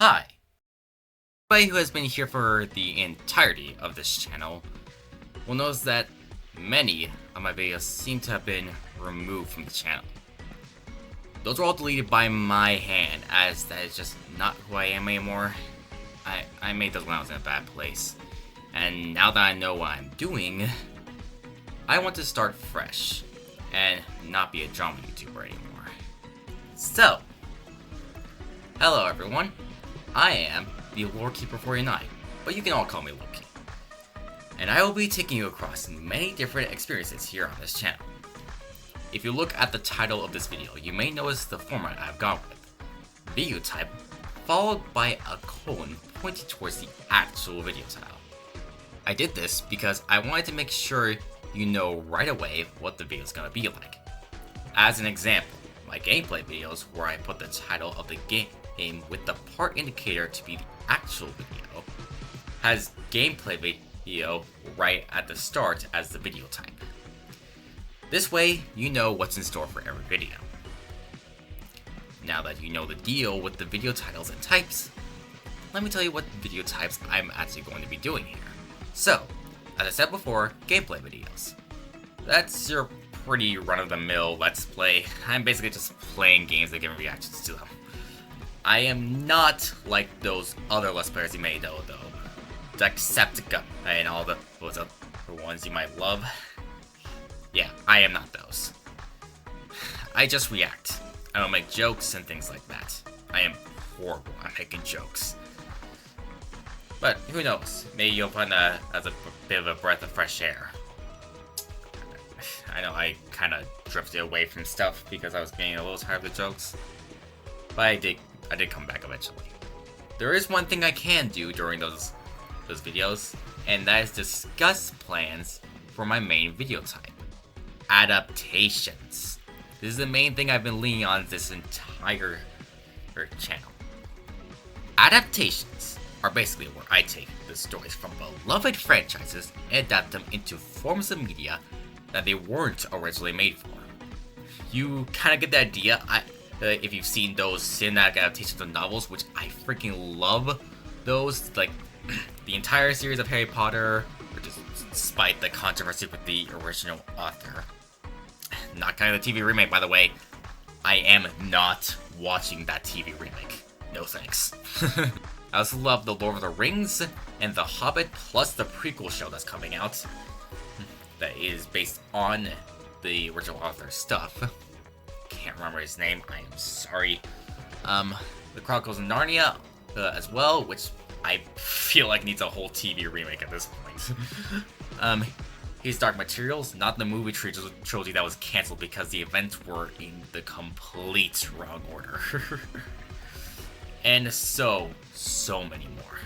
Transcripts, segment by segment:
Hi. Anybody who has been here for the entirety of this channel will notice that many of my videos seem to have been removed from the channel. Those were all deleted by my hand, as that is just not who I am anymore. I made those when I was in a bad place. And now that I know what I'm doing, I want to start fresh and not be a drama YouTuber anymore. So, hello everyone. I am the Lord Keeper 49, but you can all call me Loki. And I will be taking you across many different experiences here on this channel. If you look at the title of this video, you may notice the format I've gone with. Video type, followed by a colon pointing towards the actual video title. I did this because I wanted to make sure you know right away what the video is going to be like. As an example, my gameplay videos where I put the title of the game with the part indicator to be the actual video has gameplay video right at the start as the video type. This way, you know what's in store for every video. Now that you know the deal with the video titles and types, let me tell you what video types I'm actually going to be doing here. So, as I said before, gameplay videos. That's your pretty run-of-the-mill Let's Play. I'm basically just playing games and giving reactions to them. I am not like those other Let's Players you may know, though. Jacksepticeye and all the ones you might love. Yeah, I am not those. I just react. I don't make jokes and things like that. I am horrible at making jokes. But who knows? Maybe you'll find that as a bit of a breath of fresh air. I know I kind of drifted away from stuff because I was getting a little tired of the jokes. But I did come back eventually. There is one thing I can do during those videos, and that is discuss plans for my main video type. Adaptations. This is the main thing I've been leaning on this entire channel. Adaptations are basically where I take the stories from beloved franchises and adapt them into forms of media that they weren't originally made for. You kind of get the idea. If you've seen those cinematic adaptations of novels, which I freaking love those, like the entire series of Harry Potter, which is despite the controversy with the original author. Not kind of the TV remake, by the way. I am not watching that TV remake. No thanks. I also love The Lord of the Rings and The Hobbit, plus the prequel show that's coming out that is based on the original author's stuff. Can't remember his name, I am sorry. The Chronicles of Narnia as well, which I feel like needs a whole TV remake at this point. His Dark Materials, not the movie trilogy that was cancelled because the events were in the complete wrong order. And so many more.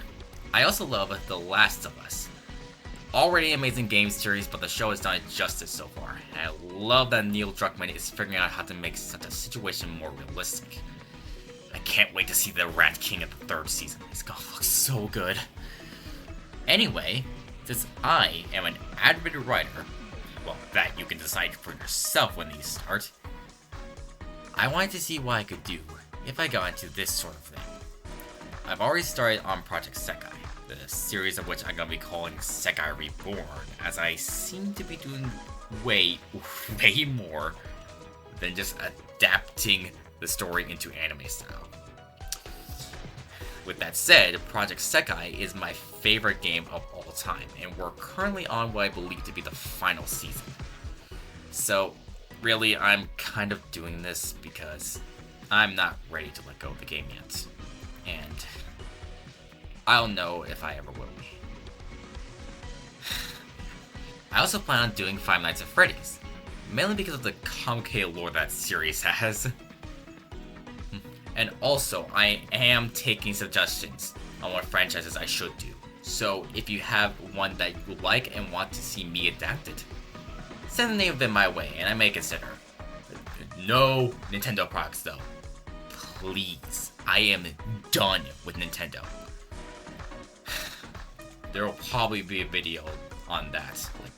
I also love The Last of Us. Already an amazing game series, but the show has done it justice so far. And I love that Neil Druckmann is figuring out how to make such a situation more realistic. I can't wait to see the Rat King of the third season. It's gonna look so good. Anyway, since I am an avid writer, well, that you can decide for yourself when these start, I wanted to see what I could do if I got into this sort of thing. I've already started on Project Sekai, the series of which I'm going to be calling Sekai Reborn, as I seem to be doing way more than just adapting the story into anime style. With that said, Project Sekai is my favorite game of all time, and we're currently on what I believe to be the final season. So, really, I'm kind of doing this because I'm not ready to let go of the game yet. And I don't know if I ever will be. I also plan on doing Five Nights at Freddy's, mainly because of the complicated lore that series has. And also, I am taking suggestions on what franchises I should do. So if you have one that you like and want to see me adapt it, send the name of it my way and I may consider. No Nintendo products though. Please. I am done with Nintendo. There will probably be a video on that. Like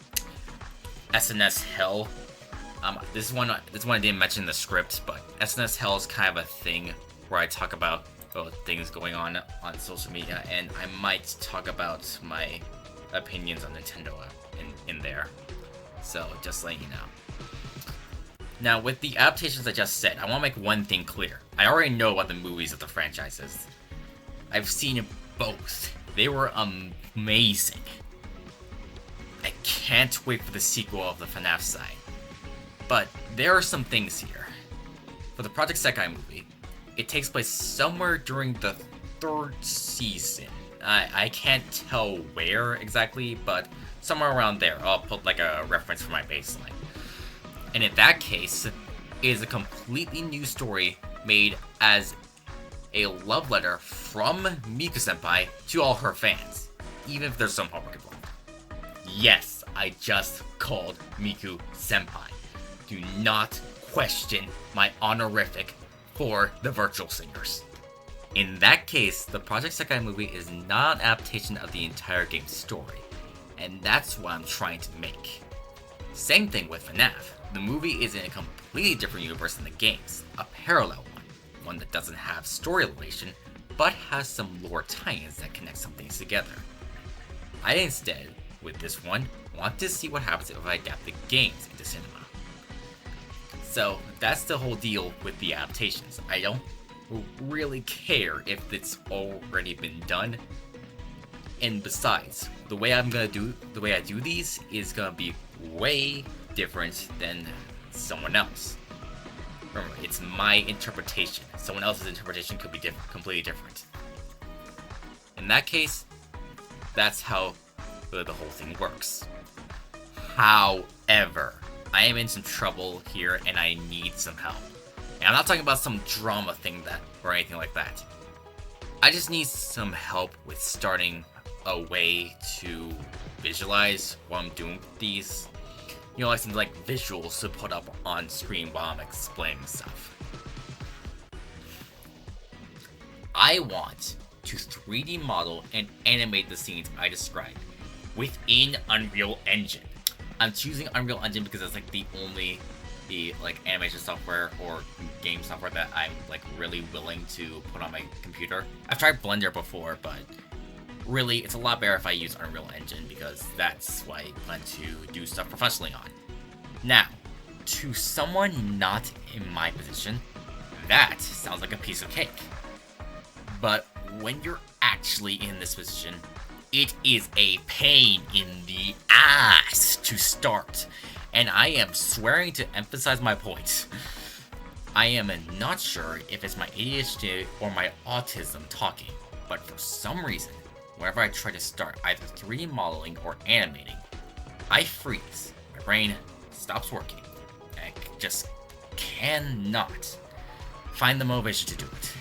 SNS Hell. This one I didn't mention in the script, but SNS Hell is kind of a thing where I talk about things going on social media, and I might talk about my opinions on Nintendo in there. So just letting you know. Now, with the adaptations I just said, I want to make one thing clear. I already know about the movies of the franchises. I've seen both. They were amazing. I can't wait for the sequel of the FNAF side. But there are some things here. For the Project Sekai movie, it takes place somewhere during the 3rd season. I can't tell where exactly, but somewhere around there. I'll put like a reference for my baseline. And in that case, it is a completely new story made as a love letter from Miku Senpai to all her fans, even if there's some homework involved. Yes, I just called Miku Senpai. Do not question my honorific for the Virtual Singers. In that case, the Project Sekai movie is not an adaptation of the entire game's story, and that's what I'm trying to make. Same thing with FNAF. The movie is in a completely different universe than the games, a parallel one that doesn't have story relation, but has some lore tie-ins that connect some things together. I instead, with this one, want to see what happens if I adapt the games into cinema. So that's the whole deal with the adaptations. I don't really care if it's already been done. And besides, the way I do these is gonna be way different than someone else. Remember, it's my interpretation. Someone else's interpretation could be completely different. In that case, that's how the whole thing works. However, I am in some trouble here and I need some help. And I'm not talking about some drama thing or anything like that. I just need some help with starting a way to visualize while I'm doing these. You know, like some visuals to put up on screen while I'm explaining stuff. I want to 3D model and animate the scenes I described within Unreal Engine. I'm choosing Unreal Engine because it's the only animation software or game software that I'm really willing to put on my computer. I've tried Blender before, but really it's a lot better if I use Unreal Engine because that's what I plan to do stuff professionally on. Now, to someone not in my position, that sounds like a piece of cake. But when you're actually in this position, it is a pain in the ass to start. And I am swearing to emphasize my point. I am not sure if it's my ADHD or my autism talking, but for some reason, whenever I try to start either 3D modeling or animating, I freeze. My brain stops working. I just cannot find the motivation to do it.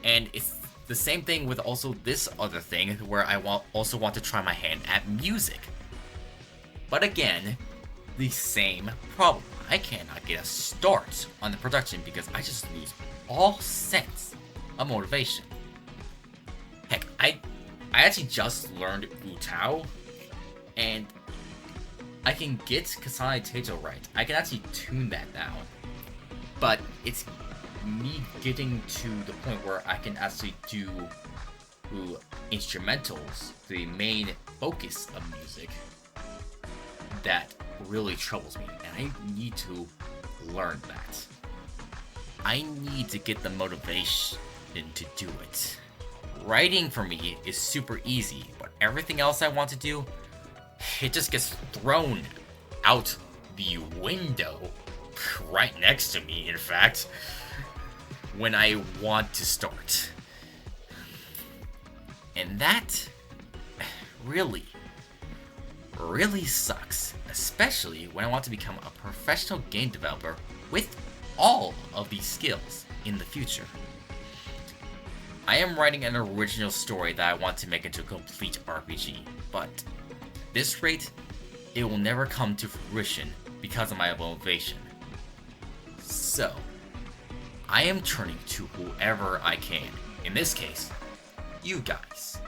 And it's the same thing with also this other thing where I also want to try my hand at music. But again, the same problem. I cannot get a start on the production because I just lose all sense of motivation. Heck, I actually just learned Utao, and I can get Kasane Teito right. I can actually tune that down. But it's me getting to the point where I can actually do instrumentals, the main focus of music, that really troubles me, and I need to learn that. I need to get the motivation to do it. Writing for me is super easy, but everything else I want to do, it just gets thrown out the window, right next to me, in fact, when I want to start. And that really sucks, especially when I want to become a professional game developer with all of these skills in the future. I am writing an original story that I want to make into a complete RPG, but at this rate, it will never come to fruition because of my motivation. So, I am turning to whoever I can, in this case, you guys.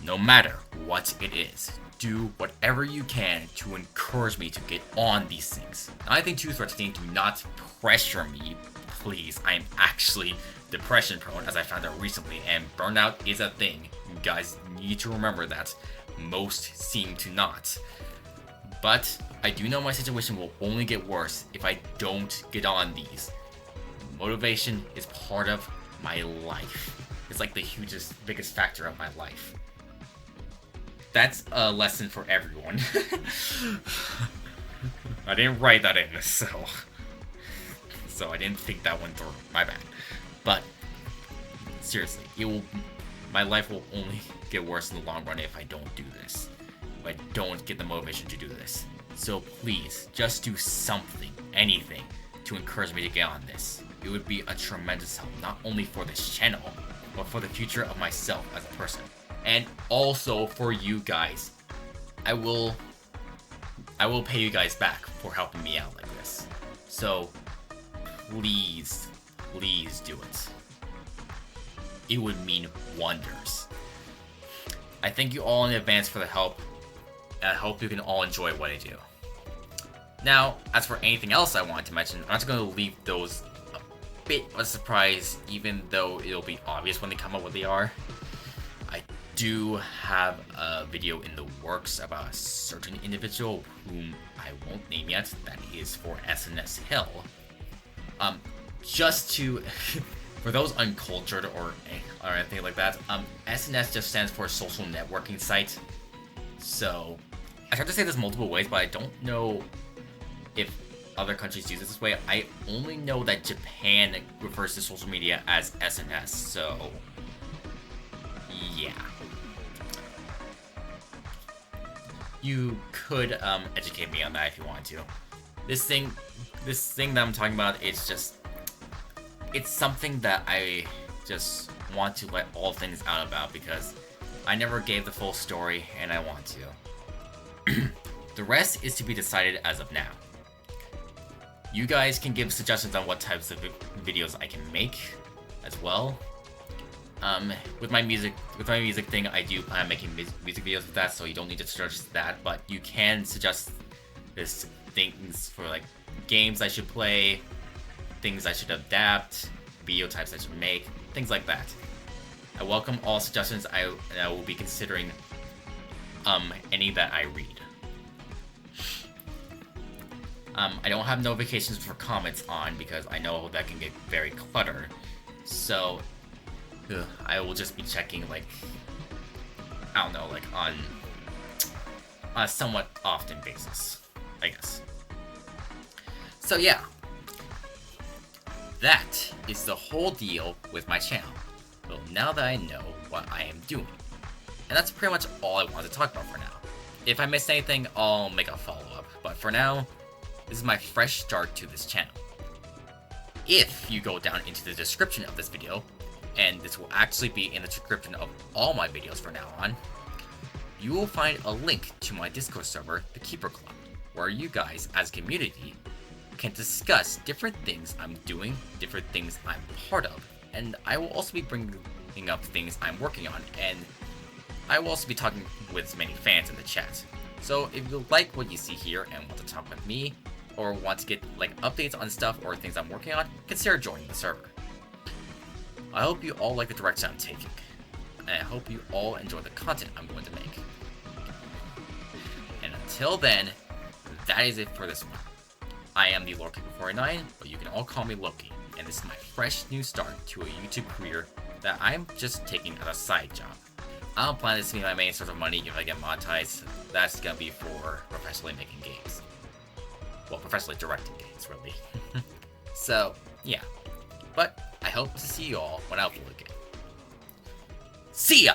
No matter what it is, do whatever you can to encourage me to get on these things. I think 213 do not pressure me please, I am actually depression prone, as I found out recently, and burnout is a thing. You guys need to remember that. Most seem to not. But I do know my situation will only get worse if I don't get on these. Motivation is part of my life. It's like the biggest factor of my life. That's a lesson for everyone. I didn't write that in, so I didn't think that one through. My bad. But seriously, my life will only get worse in the long run if I don't do this. If I don't get the motivation to do this. So please, just do something, anything, to encourage me to get on this. It would be a tremendous help, not only for this channel, but for the future of myself as a person. And also for you guys. I will pay you guys back for helping me out like this. So please do it. It would mean wonders. I thank you all in advance for the help, and I hope you can all enjoy what I do. Now, as for anything else I wanted to mention, I'm just going to leave those a bit of a surprise, even though it'll be obvious when they come up what they are. I do have a video in the works about a certain individual whom I won't name yet, that is for SNS Hill. Just to, for those uncultured or anything like that, SNS just stands for social networking site. So, I tried to say this multiple ways, but I don't know if other countries use it this way. I only know that Japan refers to social media as SNS, so yeah. You could educate me on that if you want to. This thing that I'm talking about, it's something that I just want to let all things out about because I never gave the full story and I want to. The rest is to be decided as of now. You guys can give suggestions on what types of videos I can make as well. With my music thing, I do plan on making music videos with that, so you don't need to suggest that, but you can suggest this things for like games I should play, things I should adapt, video types I should make, things like that. I welcome all suggestions. I will be considering any that I read. I don't have notifications for comments on because I know that can get very cluttered. So I will just be checking like, I don't know, like on a somewhat often basis, I guess. So yeah, that is the whole deal with my channel. Well, now that I know what I am doing. And that's pretty much all I wanted to talk about for now. If I missed anything, I'll make a follow-up. But for now, this is my fresh start to this channel. If you go down into the description of this video, and this will actually be in the description of all my videos from now on, you will find a link to my Discord server, the Keeper Club, where you guys, as a community, can discuss different things I'm doing, different things I'm part of, and I will also be bringing up things I'm working on, and I will also be talking with many fans in the chat. So if you like what you see here and want to talk with me, or want to get like updates on stuff or things I'm working on, consider joining the server. I hope you all like the direction I'm taking, and I hope you all enjoy the content I'm going to make. And until then, that is it for this one. I am the LordKeeper49, but you can all call me Loki, and this is my fresh new start to a YouTube career that I'm just taking as a side job. I don't plan this to be my main source of money if I get monetized. That's gonna be for professionally making games. Well, professionally directing games, really. So, yeah. But I hope to see you all when I upload again. See ya!